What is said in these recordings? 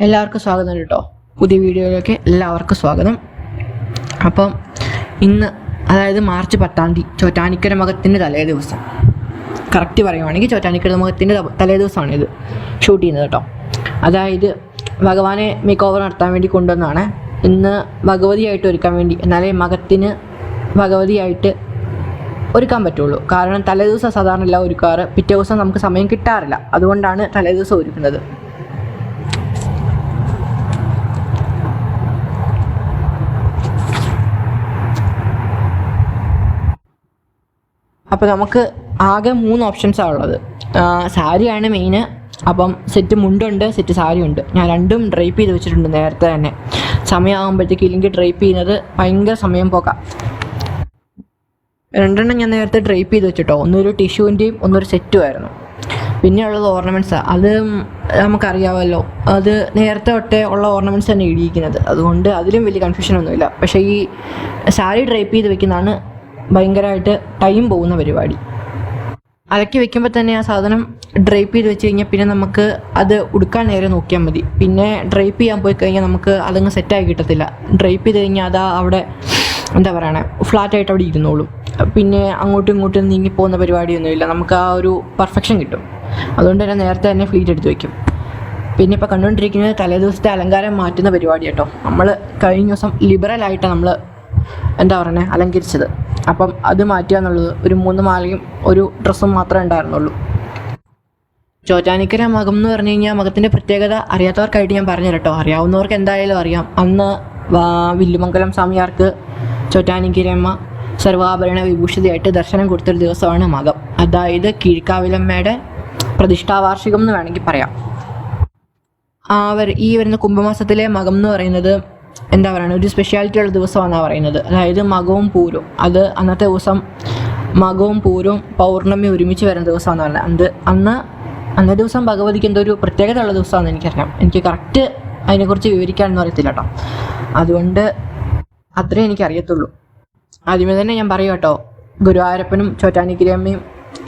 എല്ലാവർക്കും സ്വാഗതം കേട്ടോ. പുതിയ വീഡിയോയിലേക്ക് എല്ലാവർക്കും സ്വാഗതം. അപ്പം ഇന്ന് അതായത് മാർച്ച് 10 ചോറ്റാനിക്കര മകത്തിൻ്റെ തലേ ദിവസം, കറക്റ്റ് പറയുവാണെങ്കിൽ ചോറ്റാനിക്കര മകത്തിൻ്റെ തലേ ദിവസമാണ് ഇത് ഷൂട്ട് ചെയ്യുന്നത് കേട്ടോ. അതായത് ഭഗവാനെ മേക്ക് ഓവർ നടത്താൻ വേണ്ടി കൊണ്ടുവന്നതാണ്. ഇന്ന് ഭഗവതിയായിട്ട് ഒരുക്കാൻ വേണ്ടി, എന്നാലേ മകത്തിന് ഭഗവതിയായിട്ട് ഒരുക്കാൻ പറ്റുള്ളൂ. കാരണം തലേദിവസം സാധാരണ എല്ലാം ഒരുക്കാറ്, പിറ്റേ ദിവസം നമുക്ക് സമയം കിട്ടാറില്ല. അതുകൊണ്ടാണ് തലേദിവസം ഒരുക്കുന്നത്. അപ്പോൾ നമുക്ക് ആകെ 3 ഓപ്ഷൻസാണ് ഉള്ളത്. സാരിയാണ് മെയിന്. അപ്പം സെറ്റ് മുണ്ടുണ്ട്, സെറ്റ് സാരിയുണ്ട്. ഞാൻ രണ്ടും ഡ്രൈപ്പ് ചെയ്ത് വെച്ചിട്ടുണ്ട് നേരത്തെ തന്നെ. സമയമാകുമ്പോഴത്തേക്ക് ഇല്ലെങ്കിൽ ഡ്രൈപ്പ് ചെയ്യുന്നത് ഭയങ്കര സമയം പോക്കാം. രണ്ടെണ്ണം ഞാൻ നേരത്തെ ഡ്രൈപ്പ് ചെയ്ത് വെച്ചിട്ടോ. ഒന്നൊരു ടിഷ്യൂവിൻ്റെയും ഒന്നൊരു സെറ്റുമായിരുന്നു. പിന്നെയുള്ളത് ഓർണമെൻറ്റ്സാണ്. അത് നമുക്കറിയാമല്ലോ, അത് നേരത്തെ തൊട്ടേ ഉള്ള ഓർണമെൻറ്റ്സ് തന്നെ ഇടിയിക്കുന്നത്. അതുകൊണ്ട് അതിലും വലിയ കൺഫ്യൂഷനൊന്നുമില്ല. പക്ഷേ ഈ സാരി ഡ്രൈപ്പ് ചെയ്ത് വെക്കുന്നതാണ് ഭയങ്കരമായിട്ട് ടൈം പോകുന്ന പരിപാടി. അലക്കി വെക്കുമ്പോൾ തന്നെ ആ സാധനം ഡ്രൈപ്പ് ചെയ്ത് വെച്ച് കഴിഞ്ഞാൽ പിന്നെ നമുക്ക് അത് ഉടുക്കാൻ നേരെ നോക്കിയാൽ മതി. പിന്നെ ഡ്രൈപ്പ് ചെയ്യാൻ പോയി കഴിഞ്ഞാൽ നമുക്ക് അതങ്ങ് സെറ്റായി കിട്ടത്തില്ല. ഡ്രൈപ്പ് ചെയ്ത് കഴിഞ്ഞാൽ അതാ അവിടെ എന്താ പറയണേ, ഫ്ലാറ്റായിട്ട് അവിടെ ഇരുന്നോളും. പിന്നെ അങ്ങോട്ടും ഇങ്ങോട്ടും നീങ്ങിപ്പോകുന്ന പരിപാടിയൊന്നുമില്ല. നമുക്ക് ആ ഒരു പെർഫെക്ഷൻ കിട്ടും. അതുകൊണ്ട് തന്നെ നേരത്തെ തന്നെ ഫ്ലീറ്റ് എടുത്ത് വയ്ക്കും. പിന്നെ ഇപ്പോൾ കണ്ടുകൊണ്ടിരിക്കുന്നത് തലേദിവസത്തെ അലങ്കാരം മാറ്റുന്ന പരിപാടി കേട്ടോ. നമ്മൾ കഴിഞ്ഞ ദിവസം ലിബറലായിട്ടാണ് നമ്മൾ എന്താ പറയണേ അലങ്കരിച്ചത്. അപ്പം അത് മാറ്റുക എന്നുള്ളത്, ഒരു 3 മാലയും ഒരു ഡ്രസ്സും മാത്രമേ ഉണ്ടായിരുന്നുള്ളൂ. ചോറ്റാനിക്കര മകം എന്ന് പറഞ്ഞു കഴിഞ്ഞാൽ മകത്തിൻ്റെ പ്രത്യേകത അറിയാത്തവർക്കായിട്ട് ഞാൻ പറഞ്ഞു കേട്ടോ. അറിയാവുന്നവർക്ക് എന്തായാലും അറിയാം. അന്ന് വില്ലുമംഗലം സ്വാമിയാർക്ക് ചോറ്റാനിക്കരമ്മ സർവാഭരണ വിഭൂഷിതയായിട്ട് ദർശനം കൊടുത്തൊരു ദിവസമാണ് മകം. അതായത് കീഴ്ക്കാവിലമ്മയുടെ പ്രതിഷ്ഠാവാർഷികം എന്ന് വേണമെങ്കിൽ പറയാം. ഈ വരുന്ന കുംഭമാസത്തിലെ മകം എന്ന് പറയുന്നത് എന്താ പറയുക, ഒരു സ്പെഷ്യാലിറ്റി ഉള്ള ദിവസമാണെന്നാണ് പറയുന്നത്. അതായത് മകവും പൂരവും, അത് അന്നത്തെ ദിവസം മകവും പൂരവും പൗർണമി ഒരുമിച്ച് വരുന്ന ദിവസമാണെന്ന് പറഞ്ഞത്. അന്നേ ദിവസം ഭഗവതിക്ക് എന്തോ ഒരു പ്രത്യേകത ഉള്ള ദിവസമാണെന്ന് എനിക്കറിയാം. എനിക്ക് കറക്റ്റ് അതിനെക്കുറിച്ച് വിവരിക്കാനൊന്നും അറിയത്തില്ല കേട്ടോ. അതുകൊണ്ട് അത്രേ എനിക്കറിയത്തുള്ളൂ. ആദ്യമേ തന്നെ ഞാൻ പറയും കേട്ടോ, ഗുരുവായൂരപ്പനും ചോറ്റാനിക്കരയമ്മയും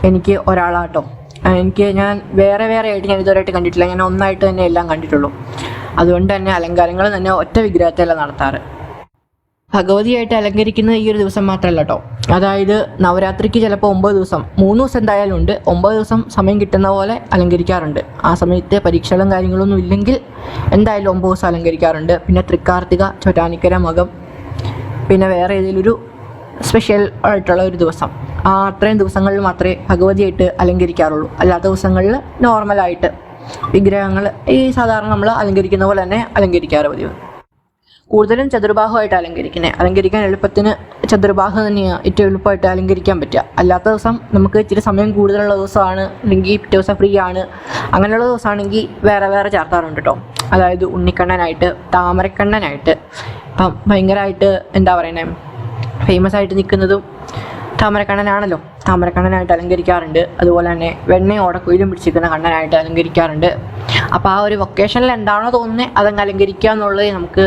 എനിക്ക് ഒരാളാട്ടോ. ഞാൻ വേറെ ആയിട്ട് ഞാൻ ഇതുവരെയായിട്ട് കണ്ടിട്ടില്ല. ഞാൻ ഒന്നായിട്ട് തന്നെ എല്ലാം കണ്ടിട്ടുള്ളൂ. അതുകൊണ്ട് തന്നെ അലങ്കാരങ്ങൾ തന്നെ ഒറ്റ വിഗ്രഹത്തെല്ലാം നടത്താറ്. ഭഗവതിയായിട്ട് അലങ്കരിക്കുന്നത് ഈ ഒരു ദിവസം മാത്രമല്ല കേട്ടോ. അതായത് നവരാത്രിക്ക് ചിലപ്പോൾ 9 ദിവസം, 3 ദിവസം എന്തായാലും ഉണ്ട്. 9 ദിവസം സമയം കിട്ടുന്ന പോലെ അലങ്കരിക്കാറുണ്ട്. ആ സമയത്ത് പരീക്ഷകളും കാര്യങ്ങളൊന്നും ഇല്ലെങ്കിൽ എന്തായാലും 9 ദിവസം അലങ്കരിക്കാറുണ്ട്. പിന്നെ തൃക്കാർത്തിക, ചോറ്റാനിക്കര മകം, പിന്നെ വേറെ ഏതെങ്കിലും ഒരു സ്പെഷ്യൽ ആയിട്ടുള്ള ഒരു ദിവസം, അത്രയും ദിവസങ്ങളിൽ മാത്രമേ ഭഗവതിയായിട്ട് അലങ്കരിക്കാറുള്ളൂ. അല്ലാത്ത ദിവസങ്ങളിൽ നോർമലായിട്ട് വിഗ്രഹങ്ങൾ ഈ സാധാരണ നമ്മൾ അലങ്കരിക്കുന്ന പോലെ തന്നെ അലങ്കരിക്കാറ് പതിവ്. കൂടുതലും ചതുർബാഹുവായിട്ട് അലങ്കരിക്കാൻ എളുപ്പത്തിന് ചതുർബാഹു തന്നെയാണ് ഏറ്റവും എളുപ്പമായിട്ട് അലങ്കരിക്കാൻ പറ്റുക. അല്ലാത്ത ദിവസം നമുക്ക് ഇച്ചിരി സമയം കൂടുതലുള്ള ദിവസമാണ്, അല്ലെങ്കിൽ പിറ്റേ ദിവസം ഫ്രീ ആണ്, അങ്ങനെയുള്ള ദിവസമാണെങ്കിൽ വേറെ ചേർത്താറുണ്ട് കേട്ടോ. അതായത് ഉണ്ണിക്കണ്ണനായിട്ട്, താമരക്കണ്ണനായിട്ട്. ഇപ്പം ഭയങ്കരമായിട്ട് എന്താ പറയുന്നത്, ഫേമസ് ആയിട്ട് നിൽക്കുന്നതും താമരക്കണ്ണനാണല്ലോ. താമരക്കണ്ണനായിട്ട് അലങ്കരിക്കാറുണ്ട്. അതുപോലെ തന്നെ വെണ്ണയും ഓടക്കുയിലും പിടിച്ചിരിക്കുന്ന കണ്ണനായിട്ട് അലങ്കരിക്കാറുണ്ട്. അപ്പോൾ ആ ഒരു വൊക്കേഷനിൽ എന്താണോ തോന്നുന്നത് അതങ്ങ് അലങ്കരിക്കുക എന്നുള്ളത് നമുക്ക്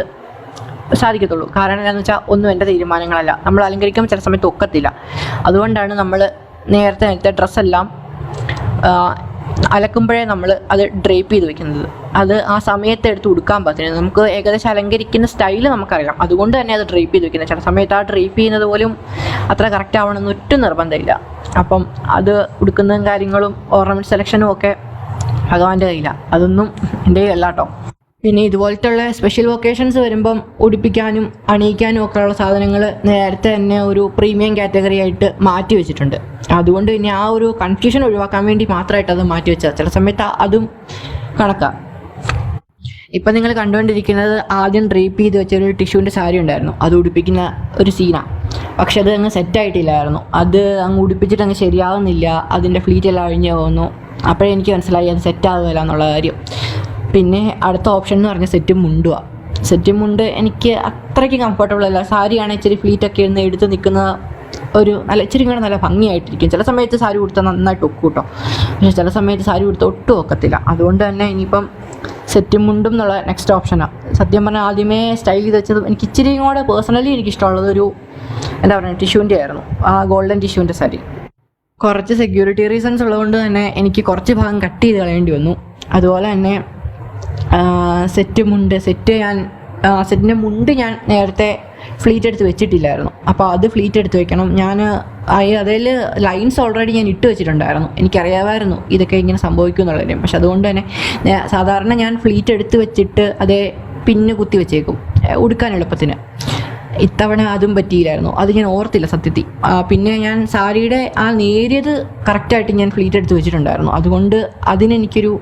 സാധിക്കത്തുള്ളൂ. കാരണം എന്താണെന്ന് വെച്ചാൽ ഒന്നും എൻ്റെ തീരുമാനങ്ങളല്ല. നമ്മൾ അലങ്കരിക്കുമ്പോൾ ചില സമയത്ത് ഒക്കത്തില്ല. അതുകൊണ്ടാണ് നമ്മൾ നേരത്തെ ഡ്രസ്സെല്ലാം അലക്കുമ്പോഴേ നമ്മൾ അത് ഡ്രൈപ്പ് ചെയ്ത് വെക്കുന്നത്. അത് ആ സമയത്ത് എടുത്ത് ഉടുക്കാൻ പറ്റുന്നത്. നമുക്ക് ഏകദേശം അലങ്കരിക്കുന്ന സ്റ്റൈല് നമുക്കറിയാം. അതുകൊണ്ട് തന്നെ അത് ഡ്രൈപ്പ് ചെയ്ത് വെക്കുന്നത്. ചില സമയത്ത് ആ ഡ്രൈപ്പ് ചെയ്യുന്നത് പോലും അത്ര കറക്റ്റ് ആവണമെന്ന് ഒട്ടും നിർബന്ധമില്ല. അപ്പം അത് ഉടുക്കുന്നതും കാര്യങ്ങളും ഓർണമെൻറ്റ് സെലക്ഷനും ഒക്കെ ഭഗവാന്റെ കയ്യിലാണ്. അതൊന്നും എൻ്റെ കയ്യിലല്ല കേട്ടോ. പിന്നെ ഇതുപോലത്തുള്ള സ്പെഷ്യൽ വൊക്കേഷൻസ് വരുമ്പം ഉടുപ്പിക്കാനും അണിയിക്കാനും ഒക്കെയുള്ള സാധനങ്ങൾ നേരത്തെ തന്നെ ഒരു പ്രീമിയം കാറ്റഗറി ആയിട്ട് മാറ്റി വെച്ചിട്ടുണ്ട്. അതുകൊണ്ട് പിന്നെ ആ ഒരു കൺഫ്യൂഷൻ ഒഴിവാക്കാൻ വേണ്ടി മാത്രമായിട്ട് അത് മാറ്റി വെച്ചത്. ചില സമയത്ത് അതും കണക്കാണ്. ഇപ്പം നിങ്ങൾ കണ്ടുകൊണ്ടിരിക്കുന്നത് ആദ്യം ഡ്രൈപ്പ് ചെയ്ത് വെച്ചൊരു ടിഷ്യൂവിൻ്റെ സാരി ഉണ്ടായിരുന്നു. അത് ഉടുപ്പിക്കുന്ന ഒരു സീനാണ്. പക്ഷെ അത് അങ്ങ് സെറ്റായിട്ടില്ലായിരുന്നു. അത് അങ്ങ് ഉടുപ്പിച്ചിട്ട് അങ്ങ് ശരിയാവുന്നില്ല. അതിൻ്റെ ഫ്ലീറ്റ് എല്ലാം അഴിഞ്ഞു പോകുന്നു. അപ്പോഴേ എനിക്ക് മനസ്സിലായി അത് സെറ്റാകുകയില്ല എന്നുള്ള കാര്യം. പിന്നെ അടുത്ത ഓപ്ഷൻ എന്ന് പറഞ്ഞാൽ സെറ്റും മുണ്ടുമാണ്. സെറ്റും മുണ്ട് എനിക്ക് അത്രയ്ക്ക് കംഫർട്ടബിൾ അല്ല. സാരിയാണ് ഇച്ചിരി ഫ്ലീറ്റൊക്കെ ഇരുന്ന് എടുത്ത് നിൽക്കുന്ന ഒരു ഇച്ചിരി കൂടെ നല്ല ഭംഗിയായിട്ടിരിക്കും. ചില സമയത്ത് സാരി കൊടുത്താൽ നന്നായിട്ട് ഒക്കും കേട്ടോ. പക്ഷേ ചില സമയത്ത് സാരി കൊടുത്താൽ ഒട്ടും ഒക്കത്തില്ല. അതുകൊണ്ട് തന്നെ ഇനിയിപ്പം സെറ്റും മുണ്ടും എന്നുള്ള നെക്സ്റ്റ് ഓപ്ഷനാണ്. സത്യം പറഞ്ഞാൽ ആദ്യമേ സ്റ്റൈൽ ചെയ്ത് വെച്ചത് എനിക്ക് ഇച്ചിരിയും കൂടെ പേഴ്സണലി എനിക്കിഷ്ടമുള്ളത് ഒരു എന്താ പറയുക ടിഷ്യൂവിൻ്റെ ആയിരുന്നു. ആ ഗോൾഡൻ ടിഷ്യൂവിൻ്റെ സാരി. കുറച്ച് സെക്യൂരിറ്റി റീസൺസ് ഉള്ളതുകൊണ്ട് തന്നെ എനിക്ക് കുറച്ച് ഭാഗം കട്ട് ചെയ്ത് കളയേണ്ടി വന്നു. അതുപോലെ തന്നെ സെറ്റിൻ്റെ മുണ്ട് ഞാൻ നേരത്തെ ഫ്ലീറ്റ് എടുത്ത് വെച്ചിട്ടില്ലായിരുന്നു. അപ്പോൾ അത് ഫ്ലീറ്റ് എടുത്ത് വെക്കണം. ഞാൻ അതിൽ ലൈൻസ് ഓൾറെഡി ഞാൻ ഇട്ട് വെച്ചിട്ടുണ്ടായിരുന്നു. എനിക്കറിയാമായിരുന്നു ഇതൊക്കെ ഇങ്ങനെ സംഭവിക്കും എന്നുള്ളതിനും. പക്ഷെ അതുകൊണ്ട് തന്നെ സാധാരണ ഞാൻ ഫ്ലീറ്റ് എടുത്ത് വെച്ചിട്ട് അതേ പിന്ന് കുത്തി വെച്ചേക്കും ഉടുക്കാൻ എളുപ്പത്തിന്. ഇത്തവണ അതും പറ്റിയില്ലായിരുന്നു. അത് ഞാൻ ഓർത്തില്ല സത്യത്തിൽ. പിന്നെ ഞാൻ സാരിയുടെ നേരിയത് കറക്റ്റായിട്ട് ഞാൻ ഫ്ലീറ്റ് എടുത്ത് വെച്ചിട്ടുണ്ടായിരുന്നു. അതുകൊണ്ട് അതിനെനിക്കൊരു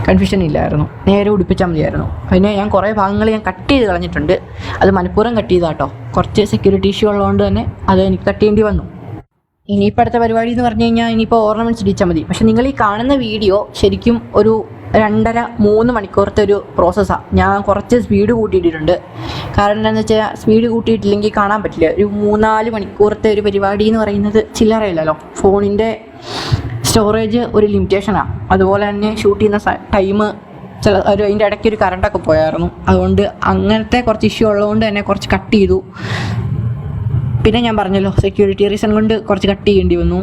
കൺഫ്യൂഷൻ ഇല്ലായിരുന്നു. നേരെ ഉടുപ്പിച്ചാൽ മതിയായിരുന്നു. പിന്നെ ഞാൻ കുറേ ഭാഗങ്ങൾ ഞാൻ കട്ട് ചെയ്ത് കളഞ്ഞിട്ടുണ്ട്. അത് മനഃപൂർവ്വം കട്ട് ചെയ്താട്ടോ. കുറച്ച് സെക്യൂരിറ്റി ഇഷ്യൂ ഉള്ളതുകൊണ്ട് തന്നെ അത് എനിക്ക് കട്ട് ചെയ്യേണ്ടി വന്നു. ഇനിയിപ്പോൾ അടുത്ത പരിപാടി എന്ന് പറഞ്ഞു കഴിഞ്ഞാൽ ഇനിയിപ്പോൾ ഓർണമെൻറ്റ്സ് ഇടിച്ചാൽ മതി. പക്ഷെ നിങ്ങൾ ഈ കാണുന്ന വീഡിയോ ശരിക്കും ഒരു 2.5-3 മണിക്കൂറത്തെ ഒരു പ്രോസസ്സാണ്. ഞാൻ കുറച്ച് സ്പീഡ് കൂട്ടിയിട്ടിട്ടുണ്ട്. കാരണം എന്താണെന്ന് വെച്ചാൽ സ്പീഡ് കൂട്ടിയിട്ടില്ലെങ്കിൽ കാണാൻ പറ്റില്ല. ഒരു 3-4 മണിക്കൂറത്തെ ഒരു പരിപാടി എന്ന് പറയുന്നത് ചില്ലറയില്ലല്ലോ. ഫോണിൻ്റെ സ്റ്റോറേജ് ഒരു ലിമിറ്റേഷനാണ്. അതുപോലെ തന്നെ ഷൂട്ട് ചെയ്യുന്ന ടൈം അതിൻ്റെ ഇടയ്ക്ക് ഒരു കറണ്ടൊക്കെ പോയായിരുന്നു. അതുകൊണ്ട് അങ്ങനത്തെ കുറച്ച് ഇഷ്യൂ ഉള്ളതുകൊണ്ട് തന്നെ കുറച്ച് കട്ട് ചെയ്തു. പിന്നെ ഞാൻ പറഞ്ഞല്ലോ സെക്യൂരിറ്റി റീസൺ കൊണ്ട് കുറച്ച് കട്ട് ചെയ്യേണ്ടി വന്നു.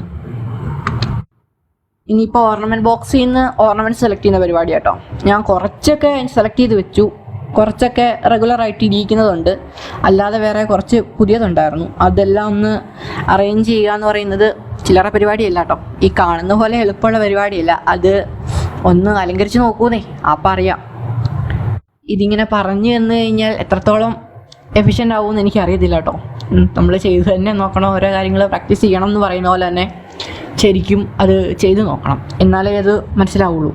ഇനിയിപ്പോൾ ഓർണമെൻറ്റ് ബോക്സിൽ നിന്ന് ഓർണമെൻറ്റ് സെലക്ട് ചെയ്യുന്ന പരിപാടി കേട്ടോ. ഞാൻ കുറച്ചൊക്കെ സെലക്ട് ചെയ്ത് വെച്ചു. കുറച്ചൊക്കെ റെഗുലറായിട്ട് ഇരിക്കുന്നതുണ്ട്. അല്ലാതെ വേറെ കുറച്ച് പുതിയതുണ്ടായിരുന്നു. അതെല്ലാം ഒന്ന് അറേഞ്ച് ചെയ്യുക എന്ന് പറയുന്നത് ചില്ലറ പരിപാടിയല്ല കേട്ടോ. ഈ കാണുന്ന പോലെ എളുപ്പമുള്ള പരിപാടിയല്ല. അത് ഒന്ന് അലങ്കരിച്ച് നോക്കൂന്നേ, അപ്പം അറിയാം. ഇതിങ്ങനെ പറഞ്ഞു തന്നു കഴിഞ്ഞാൽ എത്രത്തോളം എഫിഷ്യൻ്റ് ആവുമെന്ന് എനിക്കറിയത്തില്ല കേട്ടോ. നമ്മൾ ചെയ്ത് തന്നെ നോക്കണം. ഓരോ കാര്യങ്ങൾ പ്രാക്ടീസ് ചെയ്യണം എന്ന് പറയുന്ന പോലെ തന്നെ ശരിക്കും അത് ചെയ്ത് നോക്കണം, എന്നാലേ അത് മനസ്സിലാവുള്ളൂ.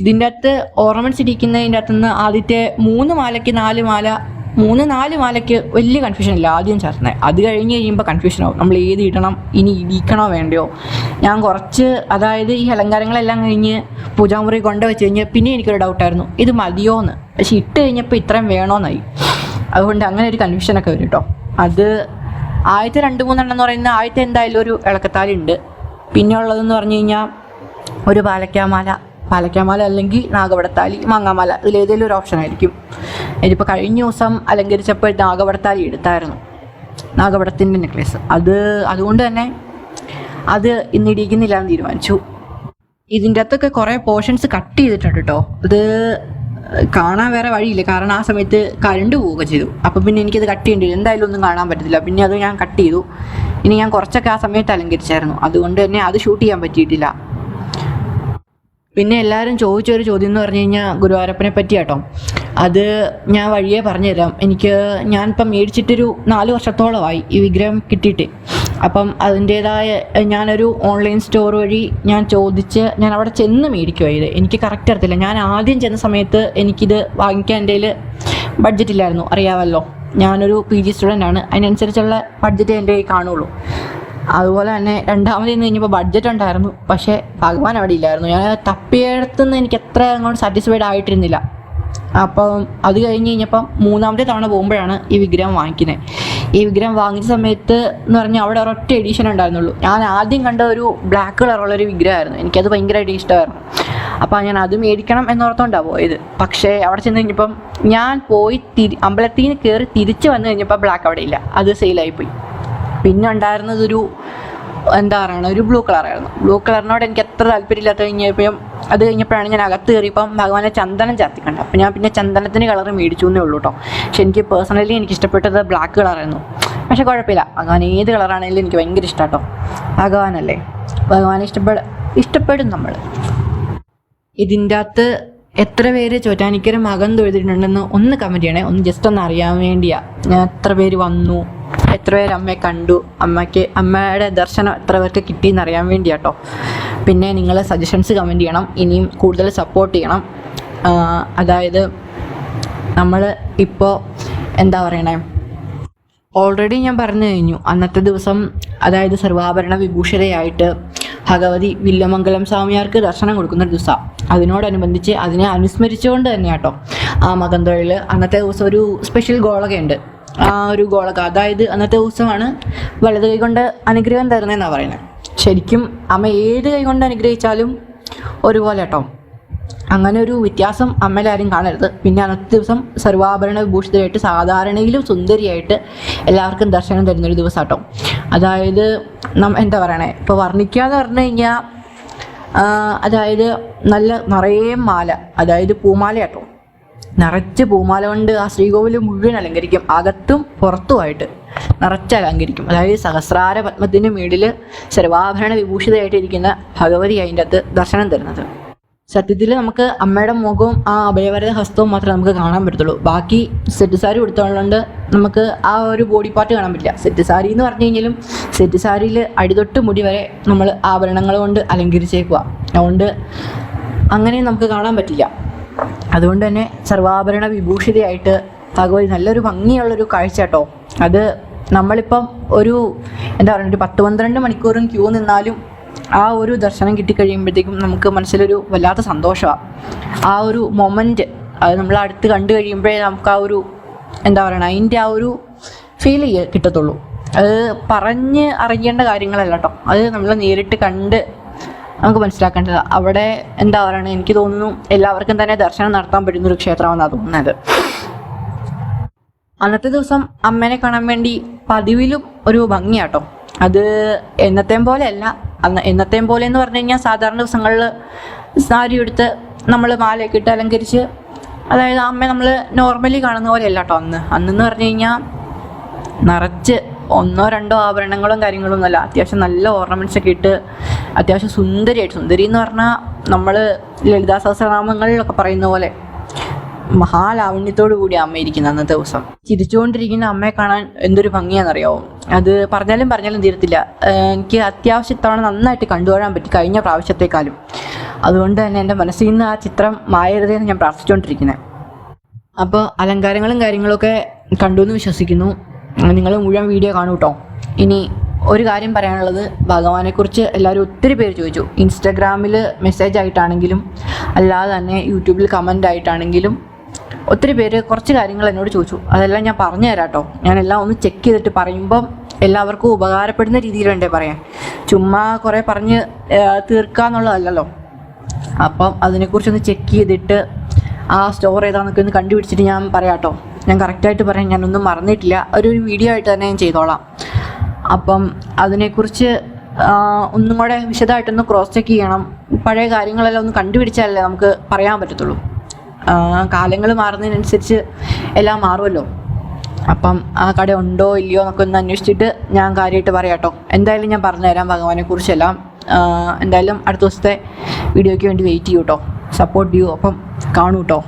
ഇതിൻ്റെ അകത്ത് ഓർണമെൻറ്റ്സ് ഇരിക്കുന്നതിൻ്റെ അകത്തുനിന്ന് ആദ്യത്തെ 3 മാലയ്ക്ക് 4 മാല 3-4 മാലയ്ക്ക് വലിയ കൺഫ്യൂഷൻ ഇല്ല ആദ്യം ചേർന്നത്. അത് കഴിഞ്ഞ് കഴിയുമ്പോൾ കൺഫ്യൂഷനാവും. നമ്മൾ ഏത് ഇടണം, ഇനി ഇടിക്കണോ വേണ്ടയോ. ഞാൻ കുറച്ച് അതായത് ഈ അലങ്കാരങ്ങളെല്ലാം കഴിഞ്ഞ് പൂജാമുറി കൊണ്ടുവച്ച് കഴിഞ്ഞ് പിന്നെ എനിക്കൊരു ഡൗട്ടായിരുന്നു, ഇത് മതിയോ എന്ന്. പക്ഷെ ഇട്ട് കഴിഞ്ഞപ്പോൾ ഇത്രയും വേണോന്നായി. അതുകൊണ്ട് അങ്ങനെ ഒരു കൺഫ്യൂഷനൊക്കെ വരും കേട്ടോ. അത് ആദ്യത്തെ 2-3 എണ്ണം എന്ന് പറയുന്നത് ആദ്യത്തെ എന്തായാലും ഒരു ഇളക്കത്താലി ഉണ്ട്. പിന്നെ ഉള്ളതെന്ന് പറഞ്ഞു കഴിഞ്ഞാൽ ഒരു പാലക്കാമാല അല്ലെങ്കിൽ നാഗപടത്താലി, മാങ്ങാമാല, ഇതിലേതെങ്കിലും ഒരു ഓപ്ഷൻ ആയിരിക്കും. ഇതിപ്പോൾ കഴിഞ്ഞ ദിവസം അലങ്കരിച്ചപ്പോൾ നാഗപടത്താലി എടുത്തായിരുന്നു, നാഗപടത്തിൻ്റെ നെക്ലേസ്. അതുകൊണ്ട് തന്നെ അത് ഇന്നിടിക്കുന്നില്ല എന്ന് തീരുമാനിച്ചു. ഇതിൻ്റെ അകത്തൊക്കെ കുറേ പോർഷൻസ് കട്ട് ചെയ്തിട്ടുണ്ട് കേട്ടോ. അത് കാണാൻ വേറെ വഴിയില്ല, കാരണം ആ സമയത്ത് കറണ്ട് പോവുക ചെയ്തു. അപ്പോൾ പിന്നെ എനിക്കത് കട്ട് ചെയ്യേണ്ടി വരും. എന്തായാലും ഒന്നും കാണാൻ പറ്റത്തില്ല. പിന്നെ അത് ഞാൻ കട്ട് ചെയ്തു. ഇനി ഞാൻ കുറച്ചൊക്കെ ആ സമയത്ത് അലങ്കരിച്ചായിരുന്നു. അതുകൊണ്ട് തന്നെ അത് ഷൂട്ട് ചെയ്യാൻ പറ്റിയിട്ടില്ല. പിന്നെ എല്ലാവരും ചോദിച്ചൊരു ചോദ്യം എന്ന് പറഞ്ഞു കഴിഞ്ഞാൽ ഗുരുവായൂരപ്പനെ പറ്റി കേട്ടോ. അത് ഞാൻ വഴിയേ പറഞ്ഞുതരാം. ഞാനിപ്പം മേടിച്ചിട്ടൊരു 4 വർഷത്തോളമായി ഈ വിഗ്രഹം കിട്ടിയിട്ട്. അപ്പം അതിൻ്റേതായ ഞാനൊരു ഓൺലൈൻ സ്റ്റോർ വഴി ഞാൻ അവിടെ ചെന്ന് മേടിക്കുമോ ഇത് എനിക്ക് കറക്റ്റ് അറിയത്തില്ല. ഞാൻ ആദ്യം ചെന്ന സമയത്ത് എനിക്കിത് വാങ്ങിക്കാൻ എൻ്റെ കയ്യിൽ ബഡ്ജറ്റില്ലായിരുന്നു, അറിയാമല്ലോ. ഞാനൊരു PG സ്റ്റുഡൻ്റാണ്. അതിനനുസരിച്ചുള്ള ബഡ്ജറ്റ് എൻ്റെ കയ്യിൽ കാണുള്ളൂ. അതുപോലെ തന്നെ രണ്ടാമത് ചെന്ന് കഴിഞ്ഞപ്പോൾ ബഡ്ജറ്റ് ഉണ്ടായിരുന്നു, പക്ഷേ ഭഗവാൻ അവിടെ ഇല്ലായിരുന്നു. ഞാൻ തപ്പിയെടുത്തുനിന്ന് എനിക്ക് എത്ര അങ്ങോട്ട് സാറ്റിസ്ഫൈഡ് ആയിട്ടിരുന്നില്ല. അപ്പം അത് കഴിഞ്ഞ് കഴിഞ്ഞപ്പം 3ാമത്തെ തവണ പോകുമ്പോഴാണ് ഈ വിഗ്രഹം വാങ്ങിക്കുന്നത്. ഈ വിഗ്രഹം വാങ്ങിച്ച സമയത്ത് എന്ന് പറഞ്ഞാൽ അവിടെ ഒരൊറ്റ എഡിഷൻ ഉണ്ടായിരുന്നുള്ളൂ. ഞാൻ ആദ്യം കണ്ട ഒരു ബ്ലാക്ക് കളറുള്ളൊരു വിഗ്രഹമായിരുന്നു. എനിക്കത് ഭയങ്കരമായിട്ട് ഇഷ്ടമായിരുന്നു. അപ്പോൾ ഞാൻ അത് മേടിക്കണം എന്നോർത്തോണ്ടാണ് പോയത്. പക്ഷേ അവിടെ ചെന്ന് കഴിഞ്ഞപ്പം ഞാൻ പോയി അമ്പലത്തിൽ നിന്ന് കയറി തിരിച്ച് വന്നു കഴിഞ്ഞപ്പോൾ ബ്ലാക്ക് അവിടെ ഇല്ല, അത് സെയിലായിപ്പോയി. പിന്നെ ഉണ്ടായിരുന്നതൊരു ഒരു ബ്ലൂ കളറായിരുന്നു. ബ്ലൂ കളറിനോട് എനിക്ക് എത്ര താല്പര്യമില്ലാത്ത അത് കഴിഞ്ഞപ്പോഴാണ് ഞാൻ അകത്ത് കയറിയപ്പം ഭഗവാനെ ചന്ദനം ചാർത്തിക്കണ്ട. അപ്പോൾ ഞാൻ പിന്നെ ചന്ദനത്തിന് കളർ മേടിച്ചു എന്നേ ഉള്ളൂ കേട്ടോ. പക്ഷെ എനിക്ക് പേഴ്സണലി എനിക്ക് ഇഷ്ടപ്പെട്ടത് ബ്ലാക്ക് കളറായിരുന്നു. പക്ഷെ കുഴപ്പമില്ല, ഭഗവാൻ ഏത് കളറാണെങ്കിലും എനിക്ക് ഭയങ്കര ഇഷ്ടമാണ് കേട്ടോ. ഭഗവാനല്ലേ, ഭഗവാനെ ഇഷ്ടപ്പെടും നമ്മൾ. ഇതിൻ്റെ അകത്ത് എത്ര പേര് ചോറ്റാനിക്കര മകൻ തൊഴുതിട്ടുണ്ടെന്ന് ഒന്ന് കമൻറ്റ് ചെയ്യണേ. ഒന്ന് ജസ്റ്റ് ഒന്ന് അറിയാൻ വേണ്ടിയാണ്. ഞാൻ എത്ര പേര് വന്നു, എത്ര പേര് അമ്മയെ കണ്ടു, അമ്മയുടെ ദർശനം എത്ര പേർക്ക് കിട്ടിയെന്ന് അറിയാൻ വേണ്ടിയാട്ടോ. പിന്നെ നിങ്ങൾ സജഷൻസ് കമൻറ്റ് ചെയ്യണം. ഇനിയും കൂടുതൽ സപ്പോർട്ട് ചെയ്യണം. അതായത് നമ്മൾ ഇപ്പോൾ ഓൾറെഡി ഞാൻ പറഞ്ഞു കഴിഞ്ഞു. അന്നത്തെ ദിവസം അതായത് സർവാഭരണ വിഭൂഷിതയായിട്ട് ഭഗവതി വില്ലമംഗലം സ്വാമിയാർക്ക് ദർശനം കൊടുക്കുന്ന ദിവസമാണ്. അതിനോടനുബന്ധിച്ച് അതിനെ അനുസ്മരിച്ചുകൊണ്ട് തന്നെയാട്ടോ ആ മകൻ തൊഴിൽ. അന്നത്തെ ദിവസം ഒരു സ്പെഷ്യൽ ഗോളകയുണ്ട്. ആ ഒരു ഗോളക അതായത് അന്നത്തെ ദിവസമാണ് വലത് കൈ കൊണ്ട് അനുഗ്രഹം തരുന്നതെന്നാണ് പറയുന്നത്. ശരിക്കും അമ്മ ഏത് കൈ കൊണ്ട് അനുഗ്രഹിച്ചാലും ഒരുപോലെ കേട്ടോ. അങ്ങനെ ഒരു വ്യത്യാസം അമ്മയിലാരും കാണരുത്. പിന്നെ അന്നത്തെ ദിവസം സർവാഭരണ വിഭൂഷിതരായിട്ട് സാധാരണയിലും സുന്ദരിയായിട്ട് എല്ലാവർക്കും ദർശനം തരുന്നൊരു ദിവസം കേട്ടോ. അതായത് ഇപ്പോൾ വർണ്ണിക്കാന്ന് പറഞ്ഞു കഴിഞ്ഞാൽ അതായത് നിറയെ മാല, അതായത് പൂമാല കേട്ടോ. നിറച്ച് പൂമാല കൊണ്ട് ആ ശ്രീകോവിൽ മുഴുവൻ അലങ്കരിക്കും, അകത്തും പുറത്തുമായിട്ട് നിറച്ച് അലങ്കരിക്കും. അതായത് സഹസ്രാര പത്മത്തിൻ്റെ മേളിൽ സർവാഭരണ വിഭൂഷിതയായിട്ടിരിക്കുന്ന ഭഗവതി അതിൻ്റെ അകത്ത് ദർശനം തരുന്നത്. സത്യത്തിൽ നമുക്ക് അമ്മയുടെ മുഖവും ആ അഭയവരത ഹസ്തവും മാത്രമേ നമുക്ക് കാണാൻ പറ്റത്തുള്ളൂ. ബാക്കി സെറ്റ് സാരി കൊടുത്തോണ്ട് നമുക്ക് ആ ഒരു ബോഡി പാർട്ട് കാണാൻ പറ്റില്ല. സെറ്റ് സാരി എന്ന് പറഞ്ഞു കഴിഞ്ഞാലും സെറ്റ് സാരിയിൽ അടിതൊട്ട് മുടി വരെ നമ്മൾ ആഭരണങ്ങൾ കൊണ്ട് അലങ്കരിച്ചേക്കുക. അതുകൊണ്ട് അങ്ങനെ നമുക്ക് കാണാൻ പറ്റില്ല. അതുകൊണ്ട് തന്നെ സർവാഭരണ വിഭൂഷിതയായിട്ട് ഭഗവതി നല്ലൊരു ഭംഗിയുള്ളൊരു കാഴ്ച കേട്ടോ. അത് നമ്മളിപ്പം ഒരു എന്താ പറയുക, ഒരു 10-12 മണിക്കൂറും ക്യൂ നിന്നാലും ആ ഒരു ദർശനം കിട്ടിക്കഴിയുമ്പോഴത്തേക്കും നമുക്ക് മനസ്സിലൊരു വല്ലാത്ത സന്തോഷമാണ്. ആ ഒരു മൊമെൻറ്റ് അത് നമ്മൾ അടുത്ത് കണ്ടു കഴിയുമ്പോഴേ നമുക്ക് ആ ഒരു എന്താ പറയുക, അതിൻ്റെ ആ ഒരു ഫീൽ കിട്ടത്തുള്ളൂ. അത് പറഞ്ഞ് അറിയേണ്ട കാര്യങ്ങളല്ല കേട്ടോ, അത് നമ്മൾ നേരിട്ട് കണ്ട് നമുക്ക് മനസ്സിലാക്കേണ്ടത്. അവിടെ എന്താ പറയുക, എനിക്ക് തോന്നുന്നു എല്ലാവർക്കും തന്നെ ദർശനം നടത്താൻ പറ്റുന്നൊരു ക്ഷേത്രമാണെന്നാണ് തോന്നുന്നത്. അന്നത്തെ ദിവസം അമ്മേനെ കാണാൻ വേണ്ടി പതിവിലും ഒരു ഭംഗിയാട്ടോ. അത് എന്നത്തേം പോലെയല്ല. എന്നത്തേം പോലെ എന്ന് പറഞ്ഞു കഴിഞ്ഞാൽ സാധാരണ ദിവസങ്ങളിൽ സാരി എടുത്ത് നമ്മൾ മാലയൊക്കെ ഇട്ട് അലങ്കരിച്ച്, അതായത് അമ്മ നമ്മൾ നോർമലി കാണുന്ന പോലെയല്ല കേട്ടോ. അന്നെന്ന് പറഞ്ഞു കഴിഞ്ഞാൽ നിറച്ച് 1-2 ആഭരണങ്ങളും കാര്യങ്ങളും ഒന്നുമല്ല, അത്യാവശ്യം നല്ല ഓർണമെൻറ്റ്സ് ഒക്കെ ഇട്ട് അത്യാവശ്യം സുന്ദരിയായിട്ട്, സുന്ദരി എന്ന് പറഞ്ഞാൽ നമ്മൾ ലളിതാ സഹസ്രനാമങ്ങളിലൊക്കെ പറയുന്ന പോലെ മഹാലാവണ്യത്തോടു കൂടി അമ്മ ഇരിക്കുന്ന അന്നത്തെ ദിവസം. ചിരിച്ചുകൊണ്ടിരിക്കുന്ന അമ്മയെ കാണാൻ എന്തൊരു ഭംഗിയാണെന്നറിയാമോ. അത് പറഞ്ഞാലും തീരത്തില്ല. എനിക്ക് അത്യാവശ്യം ഇത്തവണ നന്നായിട്ട് കണ്ടുവരാൻ പറ്റി, കഴിഞ്ഞ പ്രാവശ്യത്തെക്കാളും. അതുകൊണ്ട് തന്നെ എൻ്റെ മനസ്സിൽ നിന്ന് ആ ചിത്രം മായരുതെന്ന് ഞാൻ പ്രാർത്ഥിച്ചുകൊണ്ടിരിക്കുന്നത്. അപ്പോൾ അലങ്കാരങ്ങളും കാര്യങ്ങളൊക്കെ കണ്ടു എന്ന് വിശ്വസിക്കുന്നു. നിങ്ങൾ മുഴുവൻ വീഡിയോ കാണൂ കേട്ടോ. ഇനി ഒരു കാര്യം പറയാനുള്ളത്, ഭഗവാനെക്കുറിച്ച് എല്ലാവരും ഒത്തിരി പേര് ചോദിച്ചു. ഇൻസ്റ്റാഗ്രാമിൽ മെസ്സേജ് ആയിട്ടാണെങ്കിലും അല്ലാതെ തന്നെ യൂട്യൂബിൽ കമൻ്റ് ആയിട്ടാണെങ്കിലും ഒത്തിരി പേര് കുറച്ച് കാര്യങ്ങൾ എന്നോട് ചോദിച്ചു. അതെല്ലാം ഞാൻ പറഞ്ഞു തരാം കേട്ടോ. ഞാനെല്ലാം ഒന്ന് ചെക്ക് ചെയ്തിട്ട് പറയുമ്പം എല്ലാവർക്കും ഉപകാരപ്പെടുന്ന രീതിയിൽ വേണ്ടേ പറയാൻ. ചുമ്മാ കുറേ പറഞ്ഞ് തീർക്കുക എന്നുള്ളതല്ലല്ലോ. അപ്പം അതിനെക്കുറിച്ചൊന്ന് ചെക്ക് ചെയ്തിട്ട് ആ സ്റ്റോർ ഏതാണെന്നൊക്കെ ഒന്ന് കണ്ടുപിടിച്ചിട്ട് ഞാൻ പറയാം കേട്ടോ. ഞാൻ കറക്റ്റായിട്ട് പറയാം, ഞാനൊന്നും മറന്നിട്ടില്ല. ഒരു വീഡിയോ ആയിട്ട് തന്നെ ഞാൻ ചെയ്തോളാം. അപ്പം അതിനെക്കുറിച്ച് ഒന്നും കൂടെ വിശദമായിട്ടൊന്ന് ക്രോസ് ചെക്ക് ചെയ്യണം. പഴയ കാര്യങ്ങളെല്ലാം ഒന്ന് കണ്ടുപിടിച്ചാലല്ലേ നമുക്ക് പറയാൻ പറ്റത്തുള്ളൂ. കാലങ്ങൾ മാറുന്നതിനനുസരിച്ച് എല്ലാം മാറുമല്ലോ. അപ്പം ആ കട ഉണ്ടോ ഇല്ലയോ എന്നൊക്കെ ഒന്ന് അന്വേഷിച്ചിട്ട് ഞാൻ കാര്യമായിട്ട് പറയാം കേട്ടോ. എന്തായാലും ഞാൻ പറഞ്ഞുതരാം ഭഗവാനെക്കുറിച്ചെല്ലാം. എന്തായാലും അടുത്ത ദിവസത്തെ വീഡിയോയ്ക്ക് വേണ്ടി വെയിറ്റ് ചെയ്യൂ കേട്ടോ. സപ്പോർട്ട് ചെയ്യൂ. അപ്പം കാണൂ കേട്ടോ.